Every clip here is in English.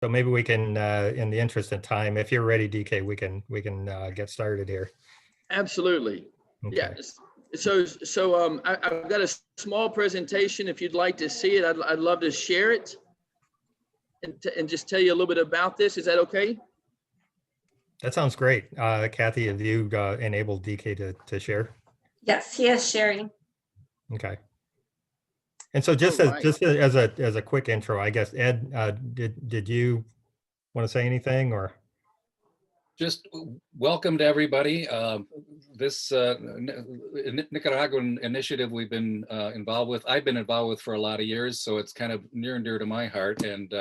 So maybe we can, in the interest of time, if you're ready, DK, we can get started here. Absolutely. Okay. Yes. I've got a small presentation. If you'd like to see it, I'd love to share it and just tell you a little bit about this. Is that okay? That sounds great. Kathy, have you enabled DK to share? Yes, he is sharing. Okay. And so just as a quick intro, I guess, Ed, did you want to say anything or? Just welcome to everybody. This Nicaraguan initiative we've been involved with, I've been involved with for a lot of years, so it's kind of near and dear to my heart. And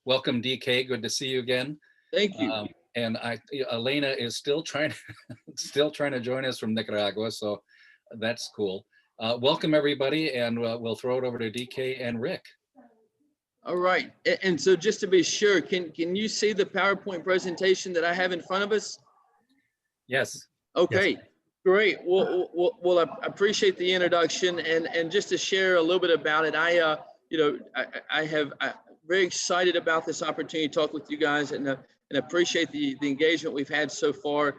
welcome, DK. Good to see you again. Thank you. And Elena is still trying to join us from Nicaragua, so that's cool. Welcome everybody, and we'll throw it over to DK and Rick. All right. And so just to be sure, can you see the PowerPoint presentation that I have in front of us? Yes. Okay, Yes. Great. Well, I appreciate the introduction, and just to share a little bit about it, I'm very excited about this opportunity to talk with you guys, and appreciate the engagement we've had so far.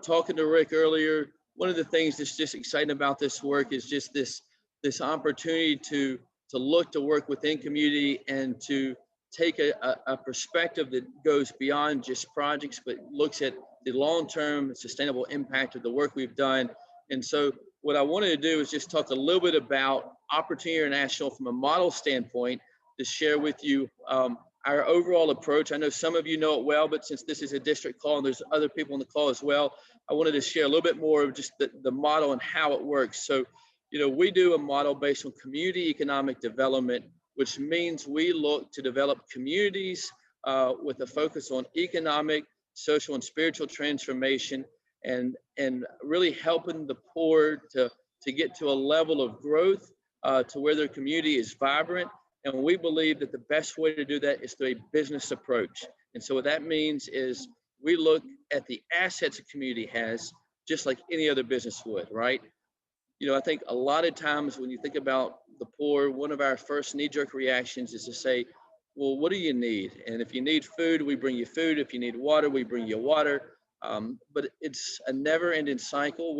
Talking to Rick earlier, one of the things that's just exciting about this work is just this opportunity to look to work within community and to take a perspective that goes beyond just projects, but looks at the long-term sustainable impact of the work we've done. And so what I wanted to do is just talk a little bit about Opportunity International from a model standpoint, to share with you our overall approach. I know some of you know it well, but since this is a district call and there's other people on the call as well, I wanted to share a little bit more of just the model and how it works. So, we do a model based on community economic development, which means we look to develop communities with a focus on economic, social, and spiritual transformation, and really helping the poor to get to a level of growth to where their community is vibrant. And we believe that the best way to do that is through a business approach. And so what that means is we look at the assets a community has, just like any other business would, right? I think a lot of times when you think about the poor, one of our first knee-jerk reactions is to say, well, what do you need? And if you need food, we bring you food. If you need water, we bring you water. But it's a never-ending cycle.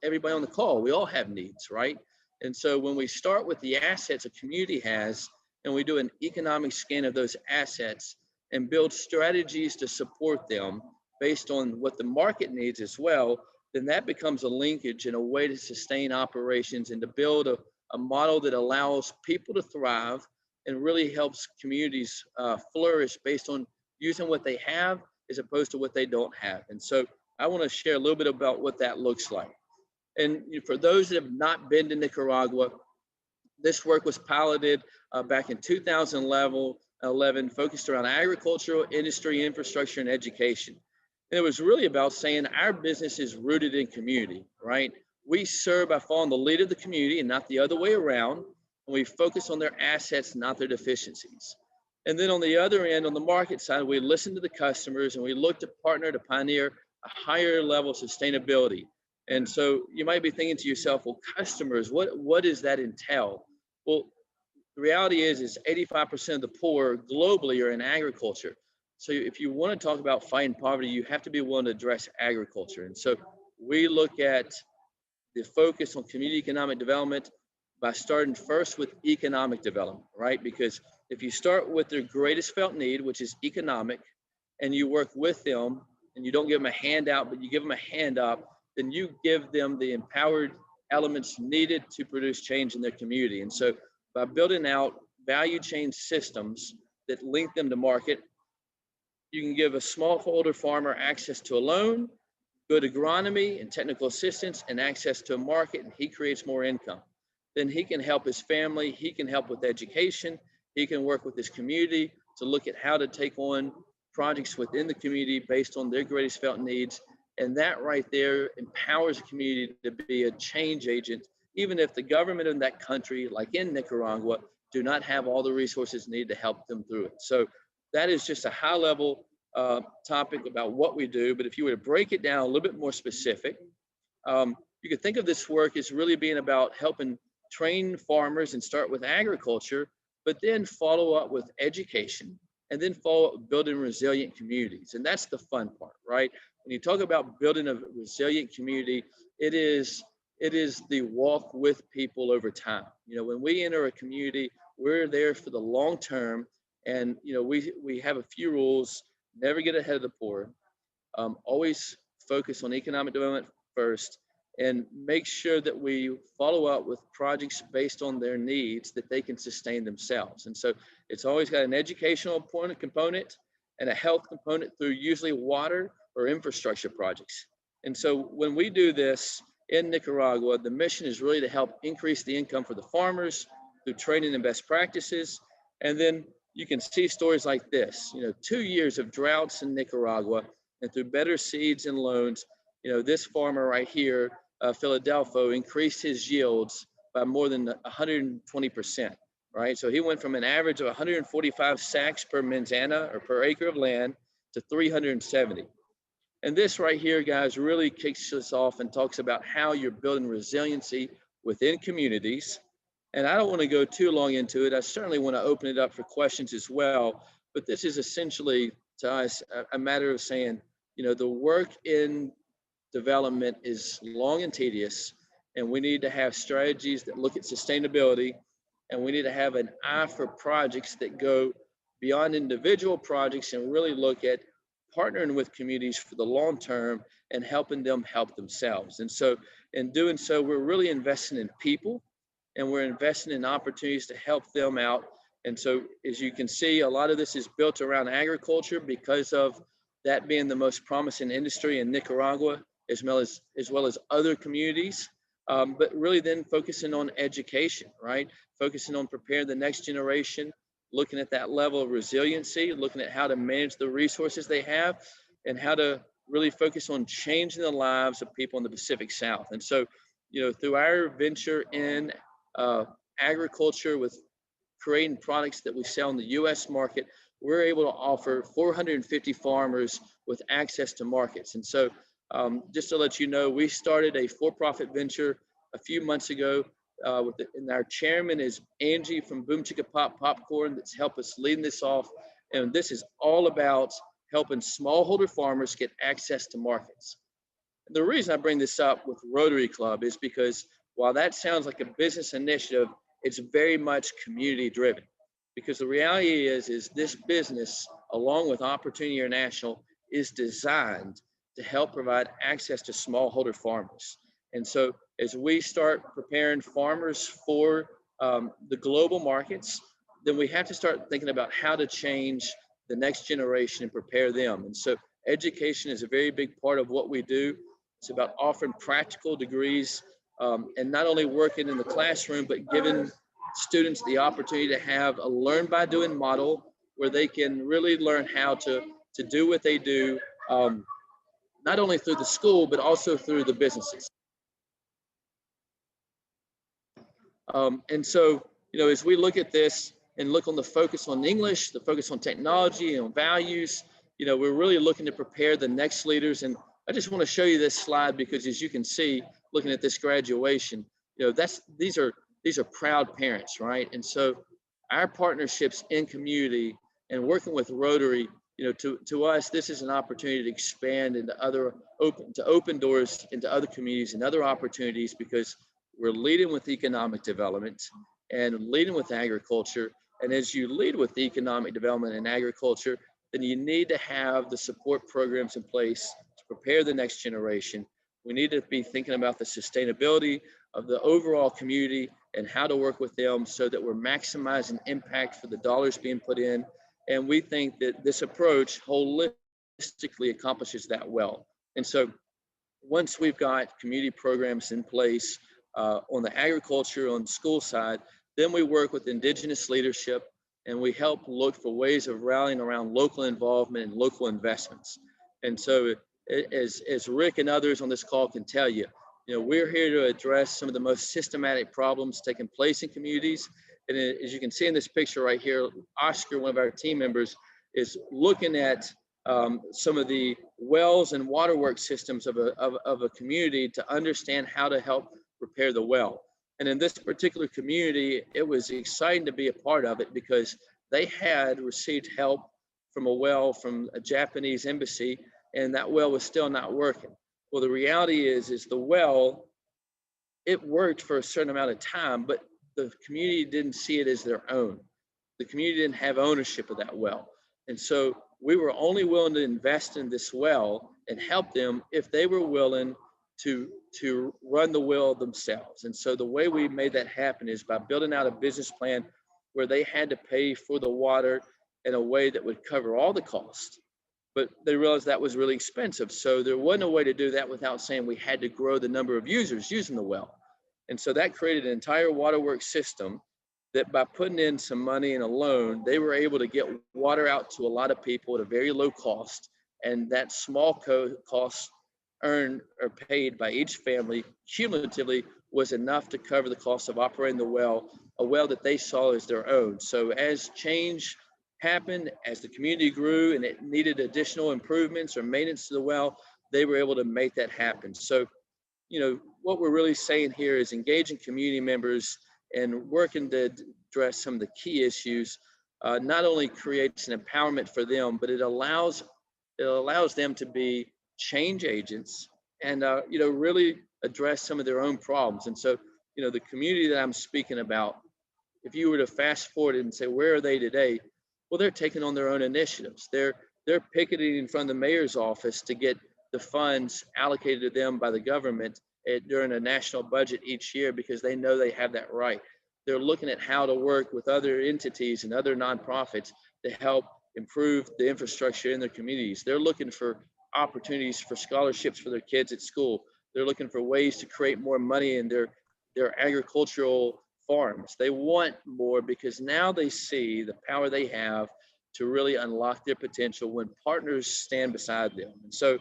Everybody on the call, we all have needs, right? And so when we start with the assets a community has, and we do an economic scan of those assets and build strategies to support them based on what the market needs as well, then that becomes a linkage and a way to sustain operations and to build a model that allows people to thrive and really helps communities flourish based on using what they have as opposed to what they don't have. And so I want to share a little bit about what that looks like. And for those that have not been to Nicaragua, this work was piloted back in 2011, focused around agricultural, industry, infrastructure, and education. And it was really about saying our business is rooted in community, right? We serve by following the lead of the community and not the other way around. And we focus on their assets, not their deficiencies. And then on the other end, on the market side, we listen to the customers and we look to partner to pioneer a higher level of sustainability. And so you might be thinking to yourself, well, customers, what does that entail? Well, the reality is 85% of the poor globally are in agriculture. So if you want to talk about fighting poverty, you have to be willing to address agriculture. And so we look at the focus on community economic development by starting first with economic development, right? Because if you start with their greatest felt need, which is economic, and you work with them and you don't give them a handout, but you give them a hand up, then you give them the empowered elements needed to produce change in their community. And so by building out value chain systems that link them to market, you can give a smallholder farmer access to a loan, good agronomy and technical assistance, and access to a market, and he creates more income. Then he can help his family, he can help with education, he can work with his community to look at how to take on projects within the community based on their greatest felt needs. And that right there empowers the community to be a change agent, even if the government in that country, like in Nicaragua, do not have all the resources needed to help them through it. So that is just a high level topic about what we do. But if you were to break it down a little bit more specific, you could think of this work as really being about helping train farmers and start with agriculture, but then follow up with education, and then follow up with building resilient communities. And that's the fun part, right? When you talk about building a resilient community, it is the walk with people over time. When we enter a community, we're there for the long term. And, we have a few rules: never get ahead of the poor, always focus on economic development first, and make sure that we follow up with projects based on their needs that they can sustain themselves. And so it's always got an educational component and a health component through usually water or infrastructure projects. And so when we do this in Nicaragua, the mission is really to help increase the income for the farmers through training and best practices. And then you can see stories like this, 2 years of droughts in Nicaragua, and through better seeds and loans, this farmer right here, Philadelphia, increased his yields by more than 120%, right? So he went from an average of 145 sacks per manzana or per acre of land to 370. And this right here, guys, really kicks us off and talks about how you're building resiliency within communities. And I don't want to go too long into it. I certainly want to open it up for questions as well. But this is essentially, to us, a matter of saying, the work in development is long and tedious, and we need to have strategies that look at sustainability, and we need to have an eye for projects that go beyond individual projects and really look at partnering with communities for the long term and helping them help themselves. And so in doing so, we're really investing in people, and we're investing in opportunities to help them out. And so as you can see, a lot of this is built around agriculture because of that being the most promising industry in Nicaragua, as well as other communities, but really then focusing on education, right? Focusing on preparing the next generation, looking at that level of resiliency, looking at how to manage the resources they have, and how to really focus on changing the lives of people in the Pacific South. And so, through our venture in agriculture with creating products that we sell in the U.S. market, we're able to offer 450 farmers with access to markets. And so just to let you know, we started a for-profit venture a few months ago, and our chairman is Angie from Boom Chicka Pop Popcorn that's helped us lead this off. And this is all about helping smallholder farmers get access to markets. And the reason I bring this up with Rotary Club is because while that sounds like a business initiative, it's very much community driven. Because the reality is this business, along with Opportunity International, is designed to help provide access to smallholder farmers. And so as we start preparing farmers for the global markets, then we have to start thinking about how to change the next generation and prepare them. And so education is a very big part of what we do. It's about offering practical degrees and not only working in the classroom, but giving students the opportunity to have a learn by doing model where they can really learn how to do what they do, not only through the school, but also through the businesses. And so, as we look at this and look on the focus on English, the focus on technology and on values, we're really looking to prepare the next leaders. And I just want to show you this slide because, as you can see, looking at this graduation, these are proud parents, right? And so our partnerships in community and working with Rotary, to us, this is an opportunity to expand into open doors into other communities and other opportunities, because we're leading with economic development and leading with agriculture. And as you lead with economic development and agriculture, then you need to have the support programs in place to prepare the next generation. We need to be thinking about the sustainability of the overall community and how to work with them so that we're maximizing impact for the dollars being put in. And we think that this approach holistically accomplishes that well. And so once we've got community programs in place on the agriculture, on the school side, then we work with indigenous leadership and we help look for ways of rallying around local involvement and local investments. And so as Rick and others on this call can tell you, we're here to address some of the most systematic problems taking place in communities. And as you can see in this picture right here, Oscar, one of our team members, is looking at some of the wells and waterworks systems of a community to understand how to help repair the well. And in this particular community, it was exciting to be a part of it because they had received help from a well from a Japanese embassy, and that well was still not working. Well, the reality is the well, it worked for a certain amount of time, but the community didn't see it as their own. The community didn't have ownership of that well. And so we were only willing to invest in this well and help them if they were willing to run the well themselves. And so the way we made that happen is by building out a business plan where they had to pay for the water in a way that would cover all the costs. But they realized that was really expensive. So there wasn't a way to do that without saying we had to grow the number of users using the well. And so that created an entire waterworks system that by putting in some money and a loan, they were able to get water out to a lot of people at a very low cost. And that small cost earned or paid by each family cumulatively was enough to cover the cost of operating the well, a well that they saw as their own. So as change happened, as the community grew and it needed additional improvements or maintenance to the well, they were able to make that happen. So, you know, what we're really saying here is engaging community members and working to address some of the key issues, not only creates an empowerment for them, but it allows them to be change agents and, you know, really address some of their own problems. And so, you know, the community that I'm speaking about, if you were to fast forward and say, where are they today? Well, they're taking on their own initiatives. They're picketing in front of the mayor's office to get the funds allocated to them by the government during a national budget each year because they know they have that right. They're looking at how to work with other entities and other nonprofits to help improve the infrastructure in their communities. They're looking for opportunities for scholarships for their kids at school. They're looking for ways to create more money in their agricultural farms. They want more because now they see the power they have to really unlock their potential when partners stand beside them. And so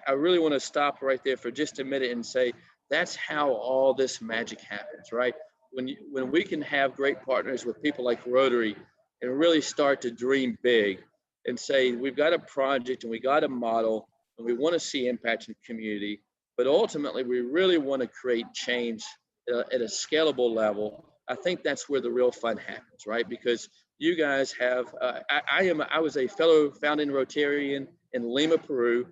I really want to stop right there for just a minute and say that's how all this magic happens, right? When we can have great partners with people like Rotary and really start to dream big and say we've got a project and we got a model and we want to see impact in the community, but ultimately we really want to create change at a scalable level. I think that's where the real fun happens, right? Because you guys have, I was a fellow founding Rotarian in Lima, Peru,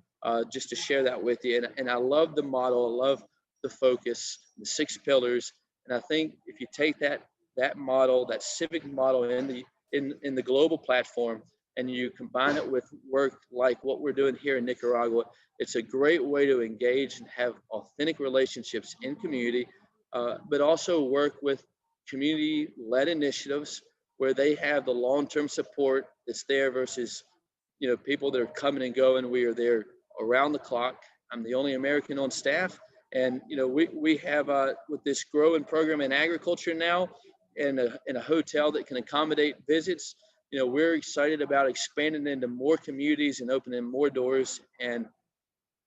just to share that with you. And I love the model, I love the focus, the 6 pillars. And I think if you take that model, that civic model in the global platform, and you combine it with work like what we're doing here in Nicaragua, it's a great way to engage and have authentic relationships in community, but also work with community-led initiatives where they have the long-term support that's there versus, you know, people that are coming and going. We are there around the clock. I'm the only American on staff. And, you know, we have with this growing program in agriculture now and in a hotel that can accommodate visits, you know, we're excited about expanding into more communities and opening more doors. And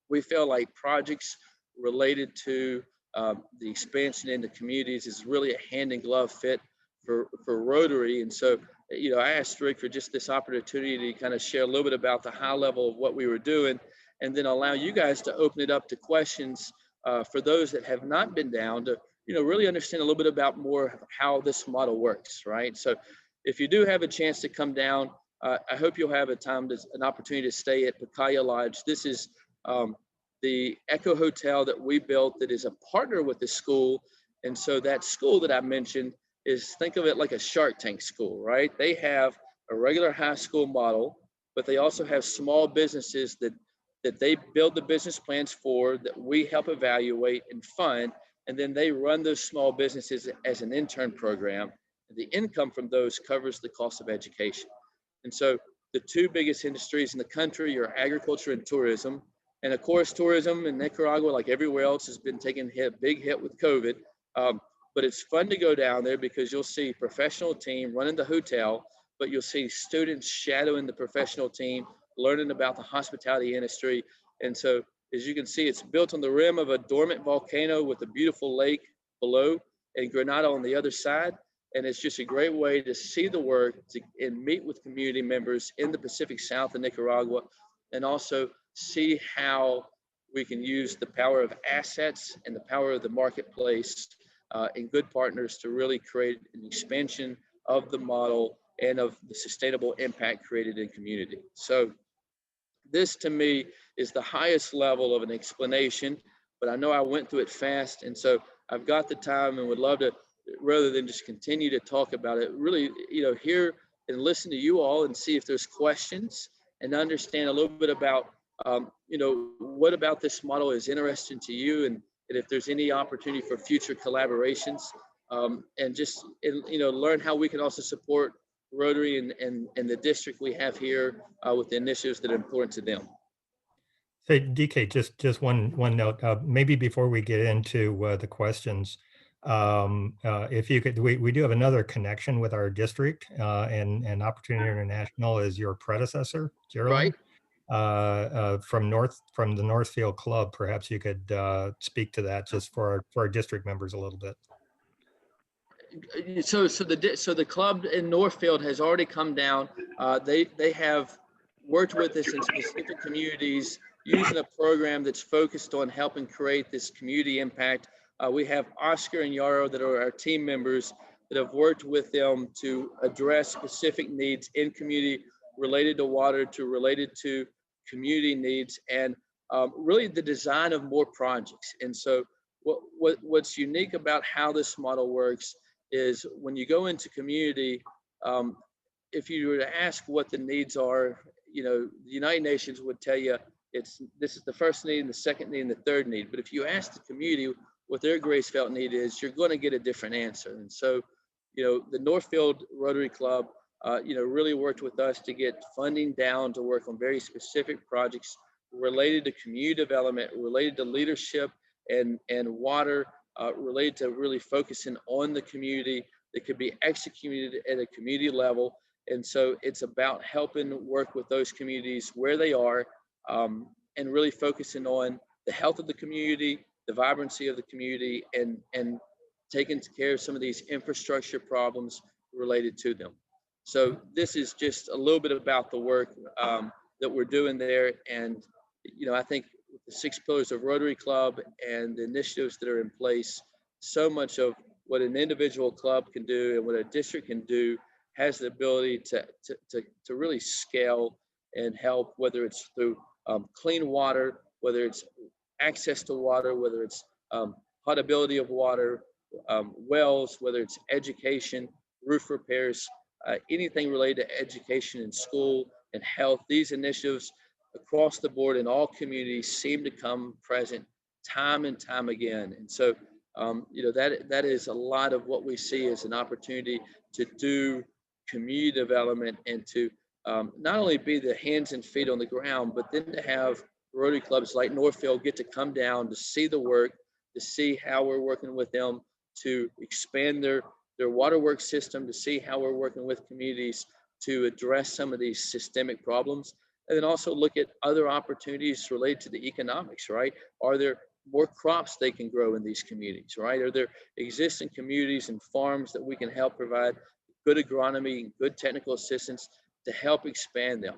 we feel like projects related to the expansion into communities is really a hand in glove fit for Rotary. And so, you know, I asked Rick for just this opportunity to kind of share a little bit about the high level of what we were doing, and then allow you guys to open it up to questions for those that have not been down to, you know, really understand a little bit about more how this model works, right? So if you do have a chance to come down, I hope you'll have an opportunity to stay at Pacaya Lodge. This is the Echo Hotel that we built that is a partner with the school. And so that school that I mentioned is, think of it like a Shark Tank school, right? They have a regular high school model, but they also have small businesses that they build the business plans for, that we help evaluate and fund, and then they run those small businesses as an intern program. The income from those covers the cost of education. And so the 2 biggest industries in the country are agriculture and tourism. And of course, tourism in Nicaragua, like everywhere else, has been taking a big hit with COVID. But it's fun to go down there because you'll see professional team running the hotel, but you'll see students shadowing the professional team, learning about the hospitality industry. And so, as you can see, it's built on the rim of a dormant volcano with a beautiful lake below and Granada on the other side. And it's just a great way to see the work and meet with community members in the Pacific South of Nicaragua, and also see how we can use the power of assets and the power of the marketplace and good partners to really create an expansion of the model and of the sustainable impact created in community. So this to me is the highest level of an explanation, but I know I went through it fast. And so I've got the time and would love to, rather than just continue to talk about it, really, hear and listen to you all and see if there's questions and understand a little bit about, what about this model is interesting to you, and if there's any opportunity for future collaborations, and just, learn how we can also support Rotary and the district we have here with the initiatives that are important to them. Hey, DK, just one note, maybe before we get into the questions, if you could, we do have another connection with our district, and Opportunity International is your predecessor, Geraldine, Right. from the Northfield Club. Perhaps you could speak to that just for our district members a little bit. So the club in Northfield has already come down. They have worked with us in specific communities using a program that's focused on helping create this community impact. We have Oscar and Yarrow that are our team members that have worked with them to address specific needs in community related to water, related to community needs, and really the design of more projects. And so what's unique about how this model works is when you go into community, if you were to ask what the needs are, the United Nations would tell you this is the first need, and the second need, and the third need. But if you ask the community what their greatest felt need is, you're going to get a different answer. And so, the Northfield Rotary Club, really worked with us to get funding down to work on very specific projects related to community development, related to leadership and water, related to really focusing on the community that could be executed at a community level. And so it's about helping work with those communities where they are, and really focusing on the health of the community, the vibrancy of the community, and taking care of some of these infrastructure problems related to them. So this is just a little bit about the work that we're doing there. And, I think the 6 pillars of Rotary Club and the initiatives that are in place, so much of what an individual club can do and what a district can do has the ability to really scale and help, whether it's through clean water, whether it's access to water, whether it's potability of water, wells, whether it's education, roof repairs, anything related to education in school and health. These initiatives across the board in all communities seem to come present time and time again. And so, that is a lot of what we see as an opportunity to do community development and to not only be the hands and feet on the ground, but then to have Rotary clubs like Northfield get to come down to see the work, to see how we're working with them to expand their waterworks system, to see how we're working with communities to address some of these systemic problems. And then also look at other opportunities related to the economics, right? Are there more crops they can grow in these communities, right? Are there existing communities and farms that we can help provide good agronomy and good technical assistance to help expand them?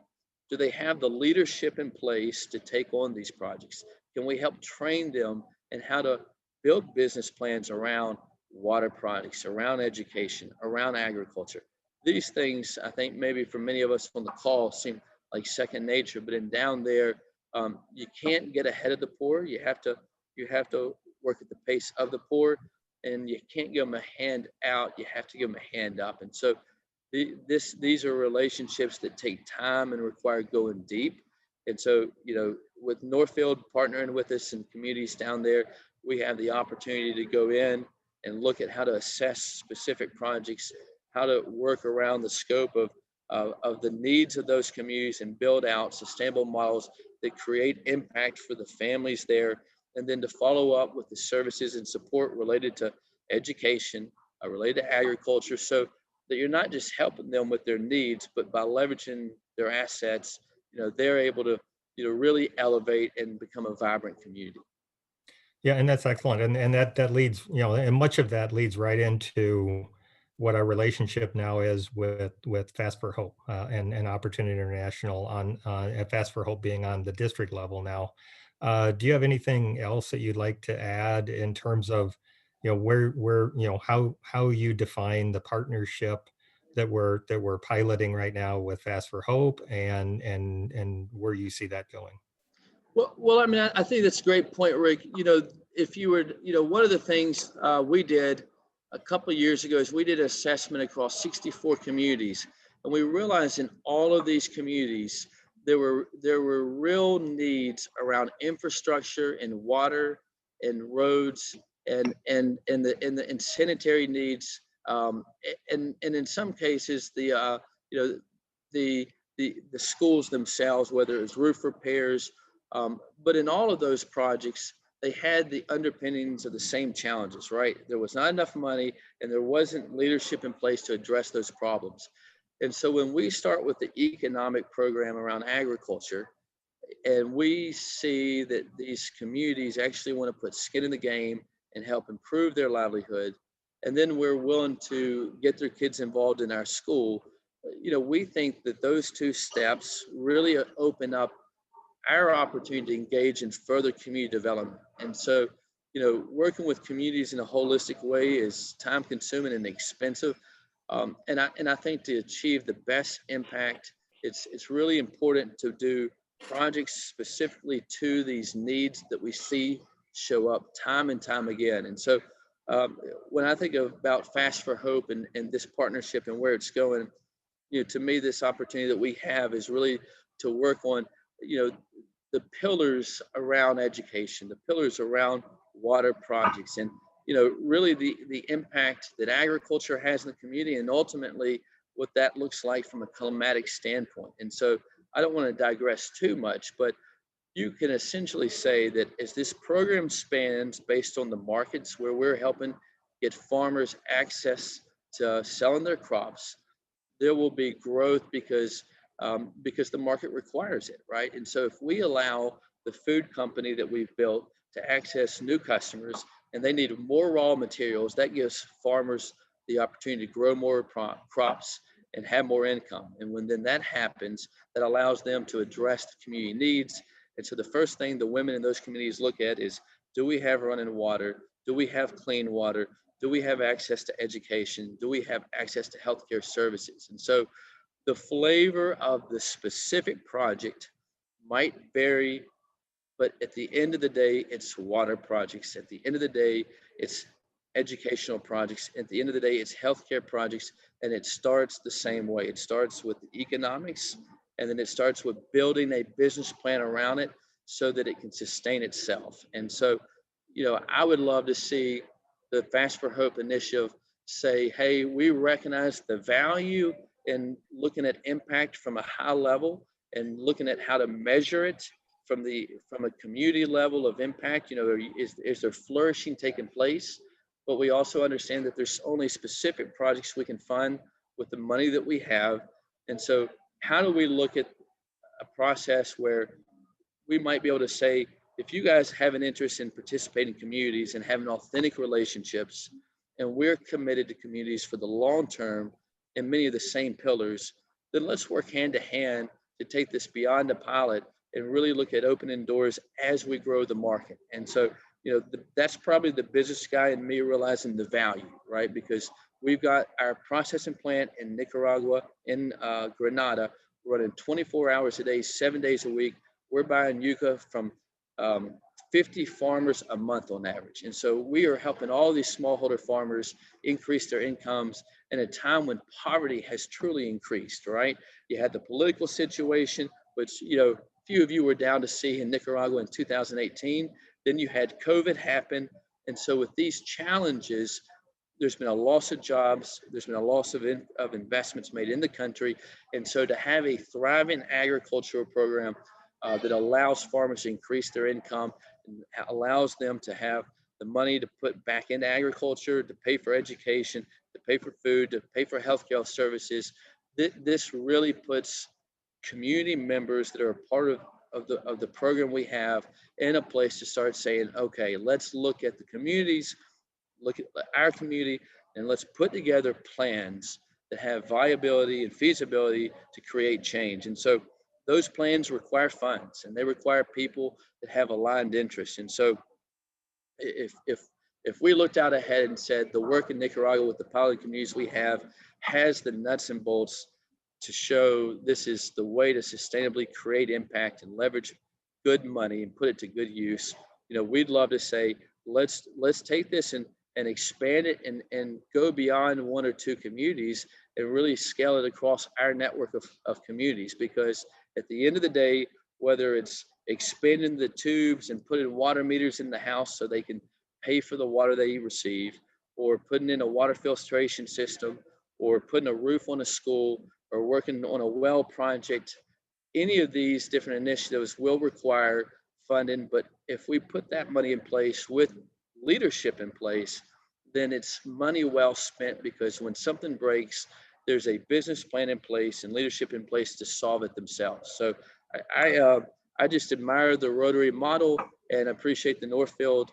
Do they have the leadership in place to take on these projects? Can we help train them in how to build business plans around water products, around education, around agriculture? These things, I think maybe for many of us on the call seem like second nature, but in down there, you can't get ahead of the poor. You have to work at the pace of the poor, and you can't give them a hand out. You have to give them a hand up. And so these are relationships that take time and require going deep. And so, with Northfield partnering with us and communities down there, we have the opportunity to go in and look at how to assess specific projects, how to work around the scope of the needs of those communities and build out sustainable models that create impact for the families there, and then to follow up with the services and support related to education, related to agriculture, so that you're not just helping them with their needs, but by leveraging their assets, they're able to, really elevate and become a vibrant community. Yeah, and that's excellent. And that leads, and much of that leads right into what our relationship now is with Fast for Hope, and Opportunity International on Fast for Hope being on the district level now. Do you have anything else that you'd like to add in terms of, where how you define the partnership that we're piloting right now with Fast for Hope, and where you see that going? Well, I mean, I think that's a great point, Rick. If you were, one of the things we did a couple of years ago is we did an assessment across 64 communities, and we realized in all of these communities there were real needs around infrastructure and water and roads and sanitary needs, and in some cases the the schools themselves, whether it's roof repairs. But in all of those projects, they had the underpinnings of the same challenges, right? There was not enough money and there wasn't leadership in place to address those problems. And so when we start with the economic program around agriculture, and we see that these communities actually want to put skin in the game and help improve their livelihood, and then we're willing to get their kids involved in our school, we think that those two steps really open up our opportunity to engage in further community development. And so, working with communities in a holistic way is time consuming and expensive. And I think to achieve the best impact, it's really important to do projects specifically to these needs that we see show up time and time again. And so when I think about Fast for Hope and this partnership and where it's going, to me, this opportunity that we have is really to work on, the pillars around education, the pillars around water projects, and really the impact that agriculture has in the community, and ultimately what that looks like from a climatic standpoint. And so I don't want to digress too much, but you can essentially say that as this program spans based on the markets where we're helping get farmers access to selling their crops, there will be growth because the market requires it, right? And so if we allow the food company that we've built to access new customers and they need more raw materials, that gives farmers the opportunity to grow more crops and have more income. And when then that happens, that allows them to address the community needs. And so the first thing the women in those communities look at is, do we have running water? Do we have clean water? Do we have access to education? Do we have access to healthcare services? And so the flavor of the specific project might vary, but at the end of the day, it's water projects. At the end of the day, it's educational projects. At the end of the day, it's healthcare projects. And it starts the same way. It starts with the economics, and then it starts with building a business plan around it so that it can sustain itself. And so, I would love to see the Fast for Hope initiative say, hey, we recognize the value in looking at impact from a high level and looking at how to measure it from a community level of impact. Is there flourishing taking place? But we also understand that there's only specific projects we can fund with the money that we have. And so how do we look at a process where we might be able to say, if you guys have an interest in participating in communities and having authentic relationships, and we're committed to communities for the long term and many of the same pillars, then let's work hand to hand to take this beyond the pilot and really look at opening doors as we grow the market. And so, that's probably the business guy in me realizing the value, right? Because we've got our processing plant in Nicaragua, in Granada, running 24 hours a day, 7 days a week. We're buying Yuca from 50 farmers a month on average. And so we are helping all these smallholder farmers increase their incomes in a time when poverty has truly increased, right? You had the political situation, which, few of you were down to see in Nicaragua in 2018. Then you had COVID happen. And so with these challenges, there's been a loss of jobs, there's been a loss of investments made in the country. And so to have a thriving agricultural program that allows farmers to increase their income and allows them to have the money to put back into agriculture, to pay for education, to pay for food, to pay for healthcare services, this really puts community members that are a part of the program we have in a place to start saying, okay, let's look at the communities, look at our community, and let's put together plans that have viability and feasibility to create change. And so those plans require funds, and they require people that have aligned interests. And so if we looked out ahead and said the work in Nicaragua with the pilot communities we have has the nuts and bolts to show this is the way to sustainably create impact and leverage good money and put it to good use. We'd love to say, let's take this and expand it and go beyond one or two communities and really scale it across our network of communities. Because at the end of the day, whether it's expanding the tubes and putting water meters in the house so they can pay for the water they receive, or putting in a water filtration system, or putting a roof on a school, or working on a well project, any of these different initiatives will require funding. But if we put that money in place with leadership in place, then it's money well spent, because when something breaks, there's a business plan in place and leadership in place to solve it themselves. So I just admire the Rotary model and appreciate the Northfield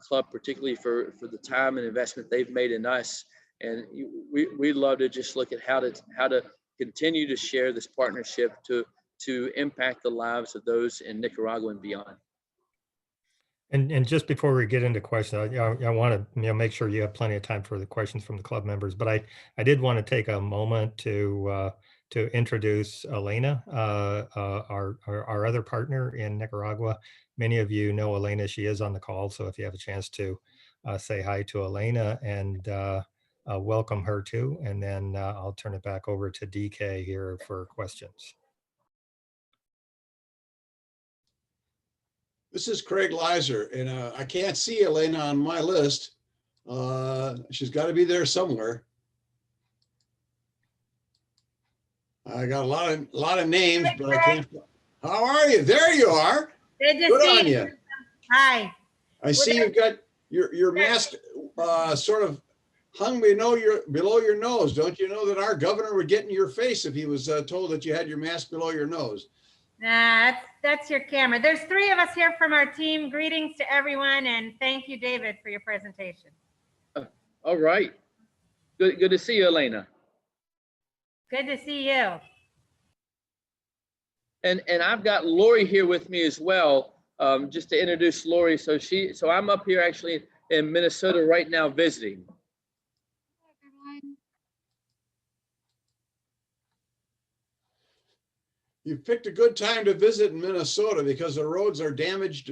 Club, particularly for the time and investment they've made in us. And we'd love to just look at how to continue to share this partnership to impact the lives of those in Nicaragua and beyond. And just before we get into questions, I want to make sure you have plenty of time for the questions from the club members. But I did want to take a moment to introduce Elena, our other partner in Nicaragua. Many of you know Elena; she is on the call. So if you have a chance to say hi to Elena and welcome her too, and then I'll turn it back over to DK here for questions. This is Craig Leiser, and I can't see Elena on my list. She's got to be there somewhere. I got a lot of names, but I can't. How are you? There you are. Good on you. Hi. I see you've got your mask sort of hung below your nose. Don't you know that our governor would get in your face if he was told that you had your mask below your nose? Nah, that's your camera. There's 3 of us here from our team. Greetings to everyone, and thank you, David, for your presentation. All right. Good to see you, Elena. Good to see you. And I've got Lori here with me as well, just to introduce Lori. So I'm up here actually in Minnesota right now visiting. You picked a good time to visit in Minnesota because the roads are damaged.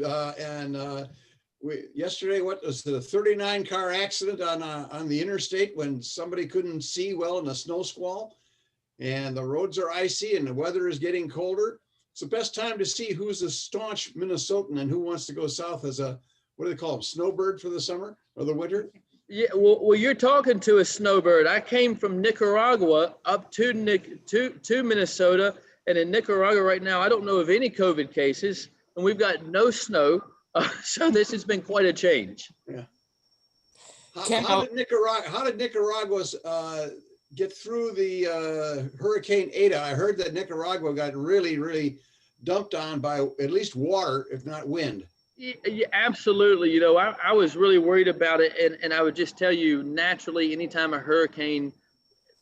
Yesterday, what was it, a 39-car accident on the interstate when somebody couldn't see well in a snow squall, and the roads are icy and the weather is getting colder. It's the best time to see who's a staunch Minnesotan and who wants to go south as a, what do they call them, snowbird for the summer or the winter? Yeah, well, you're talking to a snowbird. I came from Nicaragua up to Minnesota. And in Nicaragua right now, I don't know of any COVID cases, and we've got no snow. So this has been quite a change. Yeah. How did Nicaragua get through the Hurricane Eta? I heard that Nicaragua got really, really dumped on by at least water, if not wind. Yeah, absolutely. I was really worried about it. And I would just tell you, naturally, anytime a hurricane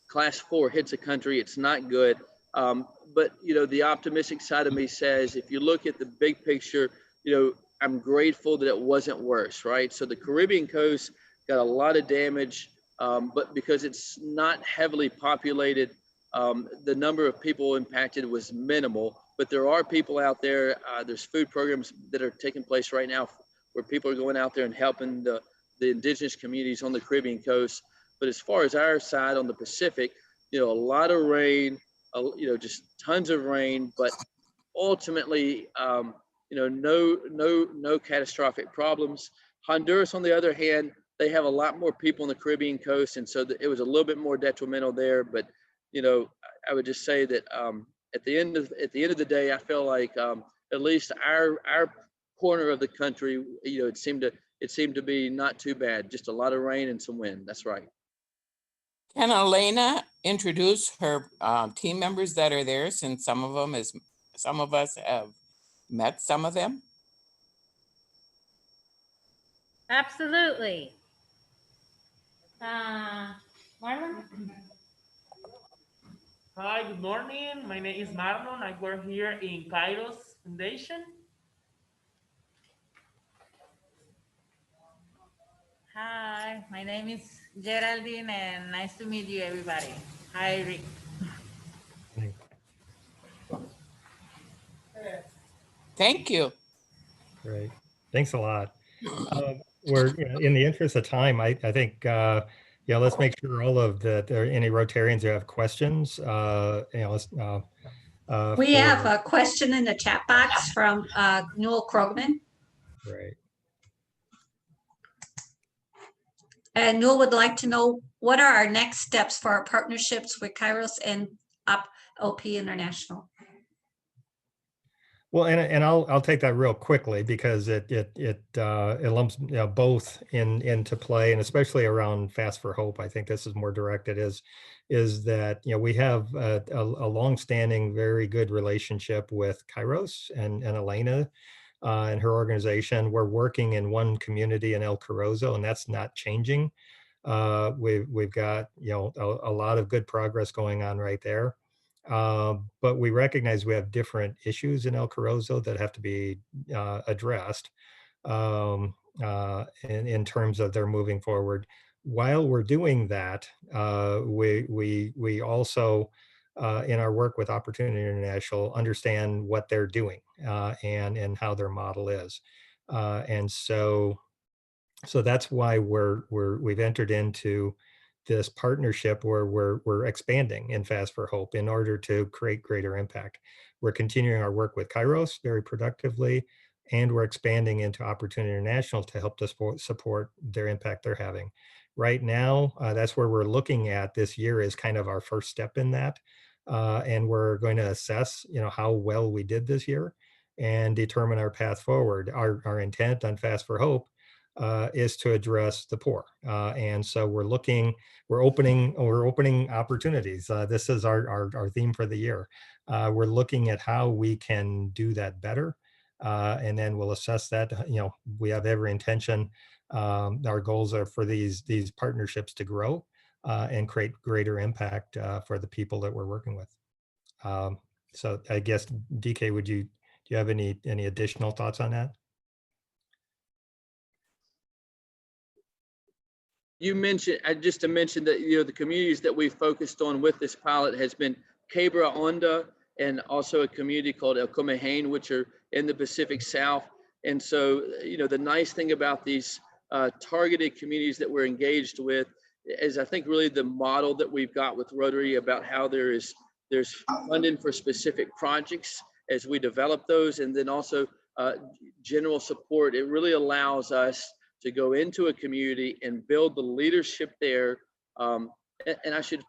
class 4 hits a country, it's not good. But, the optimistic side of me says, if you look at the big picture, I'm grateful that it wasn't worse, right? So the Caribbean coast got a lot of damage, but because it's not heavily populated, the number of people impacted was minimal. But there are people out there, there's food programs that are taking place right now where people are going out there and helping the indigenous communities on the Caribbean coast. But as far as our side on the Pacific, a lot of rain, just tons of rain, but ultimately, no catastrophic problems. Honduras, on the other hand, they have a lot more people on the Caribbean coast, and so it was a little bit more detrimental there. But I would just say that at the end of the day, I feel like at least our corner of the country, it seemed to be not too bad. Just a lot of rain and some wind. That's right. Can Elena introduce her team members that are there, since some of us have met some of them? Absolutely. Marlon? Hi, good morning. My name is Marlon. I work here in Kairos Foundation. Hi, my name is Geraldine and nice to meet you, everybody. Hi, Rick. Thank you. Great. Thanks a lot. We're, in the interest of time, I think, yeah, let's make sure all of there are any Rotarians who have questions, let's, We have for, a question in the chat box from Newell Krogman. right. And Newell would like to know, what are our next steps for our partnerships with Kairos and OP International? Well, and I'll take that real quickly because it lumps both into play, and especially around Fast for Hope. I think this is more directed is that we have a longstanding, very good relationship with Kairos and Elena and her organization. We're working in one community in El Carrizo, and that's not changing. We've got a lot of good progress going on right there. But we recognize we have different issues in El Carrizo that have to be addressed in terms of their moving forward. While we're doing that, we also, in our work with Opportunity International, understand what they're doing and how their model is. And so that's why we've entered into this partnership where we're expanding in Fast for Hope in order to create greater impact. We're continuing our work with Kairos very productively, and we're expanding into Opportunity International to help to support their impact they're having. Right now, that's where we're looking at this year is kind of our first step in that. And we're going to assess, how well we did this year and determine our path forward. Our intent on Fast for Hope is to address the poor. And so we're opening opportunities. This is our theme for the year. We're looking at how we can do that better. And then we'll assess that. We have every intention. Our goals are for these partnerships to grow and create greater impact for the people that we're working with. So I guess, DK, do you have any additional thoughts on that? You mentioned, just to mention that, the communities that we focused on with this pilot has been Cabra Onda and also a community called El Comején, which are in the Pacific South. And so, the nice thing about these targeted communities that we're engaged with is, I think, really the model that we've got with Rotary about how there's funding for specific projects as we develop those, and then also general support. It really allows us to go into a community and build the leadership there. And I should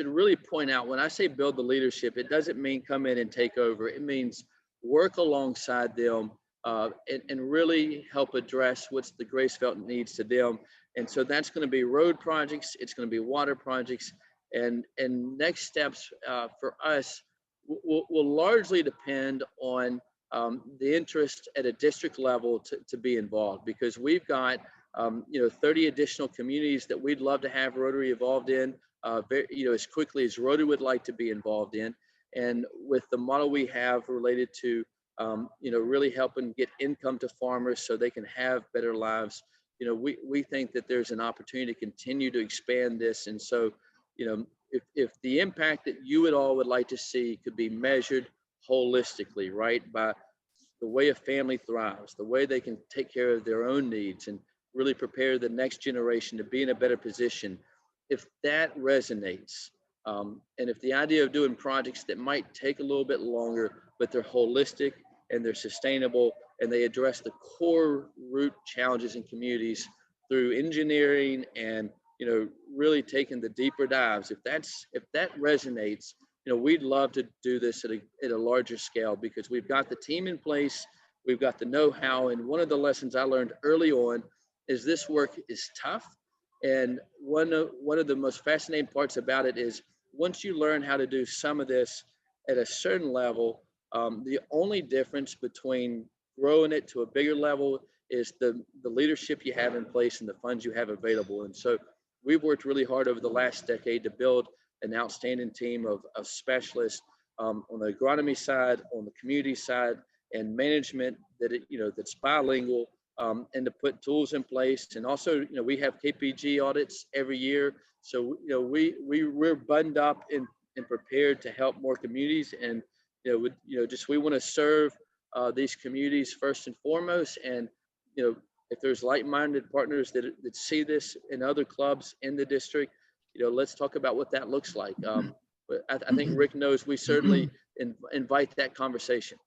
really point out, when I say build the leadership, it doesn't mean come in and take over. It means work alongside them and really help address what's the grace felt needs to them. And so that's going to be road projects. It's going to be water projects. And next steps for us will largely depend on the interest at a district level to be involved, because we've got 30 additional communities that we'd love to have Rotary involved in as quickly as Rotary would like to be involved in. And with the model we have related to really helping get income to farmers so they can have better lives, we think that there's an opportunity to continue to expand this. And so if the impact that you would like to see could be measured holistically, right, by the way a family thrives, the way they can take care of their own needs and really prepare the next generation to be in a better position. If that resonates, and if the idea of doing projects that might take a little bit longer, but they're holistic and they're sustainable and they address the core root challenges in communities through engineering and really taking the deeper dives, if that resonates, we'd love to do this at a larger scale, because we've got the team in place, we've got the know-how. And one of the lessons I learned early on is this work is tough. And one of the most fascinating parts about it is once you learn how to do some of this at a certain level, the only difference between growing it to a bigger level is the leadership you have in place and the funds you have available. And so we've worked really hard over the last decade to build an outstanding team of specialists on the agronomy side, on the community side, and management that's bilingual, and to put tools in place. And also, we have KPG audits every year. So, we're buttoned up and prepared to help more communities. And, we want to serve these communities first and foremost. And, if there's like-minded partners that see this in other clubs in the district, let's talk about what that looks like. But I think Rick knows we certainly invite that conversation.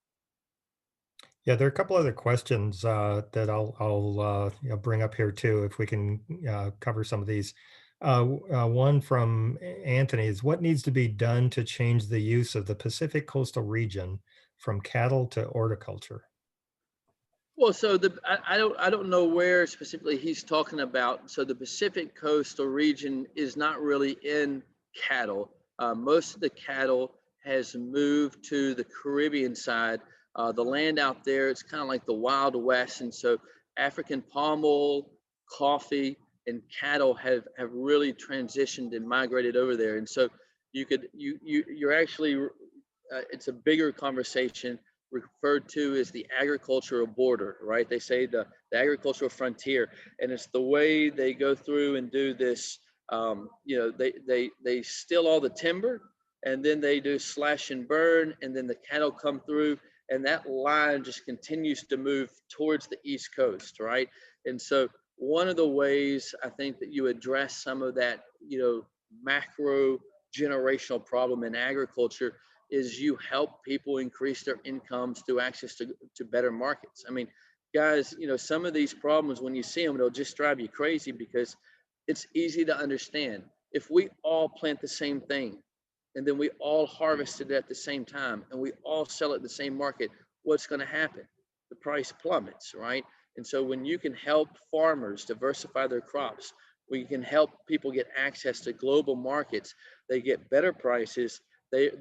Yeah, there are a couple other questions that I'll bring up here too, if we can cover some of these. One from Anthony is, what needs to be done to change the use of the Pacific coastal region from cattle to horticulture? Well, so I don't know where specifically he's talking about. So the Pacific coastal region is not really in cattle. Most of the cattle has moved to the Caribbean side. The land out there, it's kind of like the Wild West. And so African palm oil, coffee, and cattle have really transitioned and migrated over there. And so you're actually, it's a bigger conversation referred to as the agricultural border, right? They say the agricultural frontier, and it's the way they go through and do this. They steal all the timber, and then they do slash and burn, and then the cattle come through, and that line just continues to move towards the East Coast, right? And so one of the ways I think that you address some of that, macro generational problem in agriculture is you help people increase their incomes through access to better markets. I mean, guys, some of these problems, when you see them, it'll just drive you crazy because it's easy to understand. If we all plant the same thing and then we all harvest it at the same time and we all sell it the same market, what's going to happen? The price plummets, right? And so when you can help farmers diversify their crops, we can help people get access to global markets, they get better prices.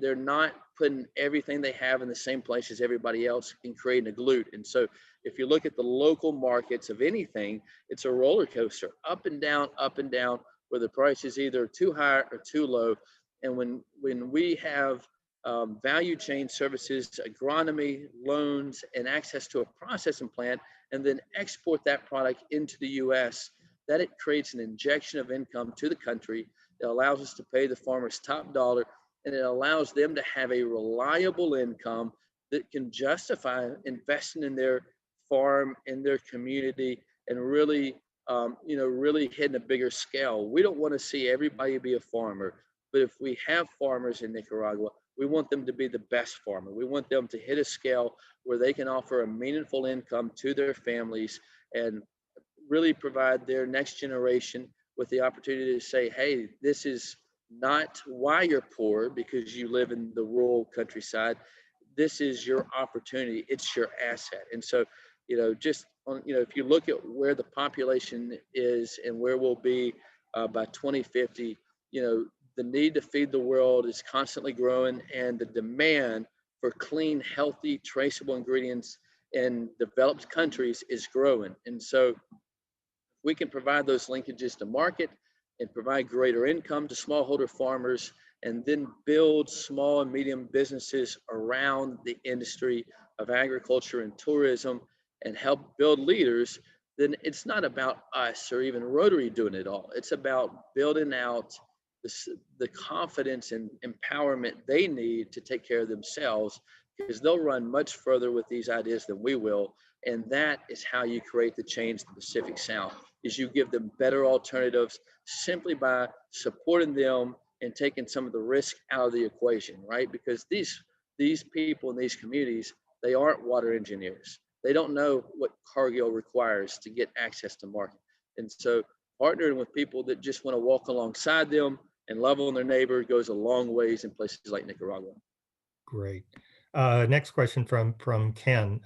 They're not putting everything they have in the same place as everybody else and creating a glut. And so if you look at the local markets of anything, it's a roller coaster, up and down, where the price is either too high or too low. And when we have value chain services, agronomy, loans, and access to a processing plant, and then export that product into the US, that it creates an injection of income to the country. It allows us to pay the farmers top dollar, and it allows them to have a reliable income that can justify investing in their farm, in their community, and really, really hitting a bigger scale. We don't want to see everybody be a farmer, but if we have farmers in Nicaragua, we want them to be the best farmer. We want them to hit a scale where they can offer a meaningful income to their families and really provide their next generation with the opportunity to say, hey, this is not why you're poor because you live in the rural countryside. This is your opportunity. It's your asset. And so, if you look at where the population is and where we'll be by 2050, the need to feed the world is constantly growing, and the demand for clean, healthy, traceable ingredients in developed countries is growing. And so we can provide those linkages to market and provide greater income to smallholder farmers, and then build small and medium businesses around the industry of agriculture and tourism and help build leaders, then it's not about us or even Rotary doing it all. It's about building out the confidence and empowerment they need to take care of themselves, because they'll run much further with these ideas than we will. And that is how you create the change in the Pacific South, is you give them better alternatives simply by supporting them and taking some of the risk out of the equation, right? Because these people in these communities, they aren't water engineers. They don't know what Cargill requires to get access to market. And so partnering with people that just want to walk alongside them and love on their neighbor goes a long ways in places like Nicaragua. Great. Next question from Ken.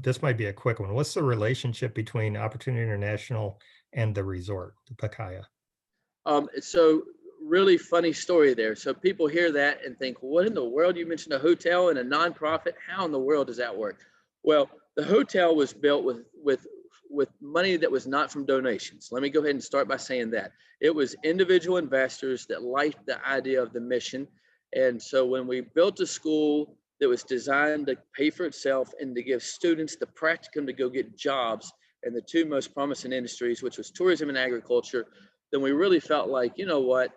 This might be a quick one. What's the relationship between Opportunity International and the resort, the Pacaya? So really funny story there. So people hear that and think, what in the world? You mentioned a hotel and a nonprofit. How in the world does that work? Well, the hotel was built with money that was not from donations. Let me go ahead and start by saying that. It was individual investors that liked the idea of the mission. And so when we built a school that was designed to pay for itself and to give students the practicum to go get jobs and the two most promising industries, which was tourism and agriculture, then we really felt like, you know what,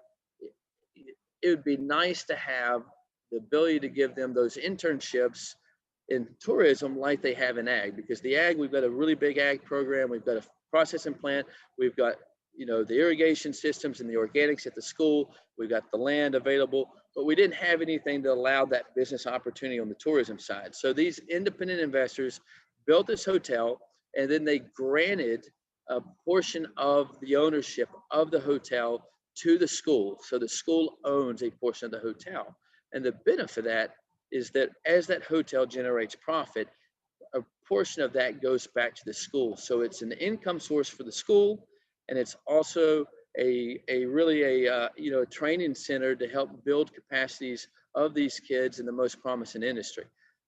it would be nice to have the ability to give them those internships in tourism like they have in ag, because the ag, we've got a really big ag program. We've got a processing plant. We've got, the irrigation systems and the organics at the school. We've got the land available, but we didn't have anything to allow that business opportunity on the tourism side. So these independent investors built this hotel, and then they granted a portion of the ownership of the hotel to the school. So the school owns a portion of the hotel. And the benefit of that is that as that hotel generates profit, a portion of that goes back to the school. So it's an income source for the school, and it's also a training center to help build capacities of these kids in the most promising industry.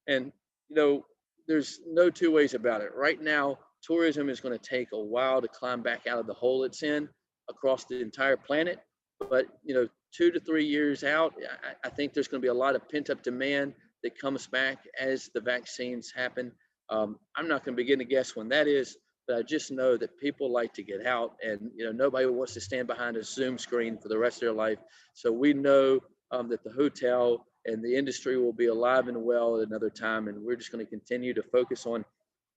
And there's no two ways about it. Right now, tourism is going to take a while to climb back out of the hole it's in across the entire planet. But 2 to 3 years out, I think there's going to be a lot of pent-up demand that comes back as the vaccines happen. I'm not going to begin to guess when that is, but I just know that people like to get out, and nobody wants to stand behind a Zoom screen for the rest of their life. So we know that the hotel and the industry will be alive and well at another time, and we're just going to continue to focus on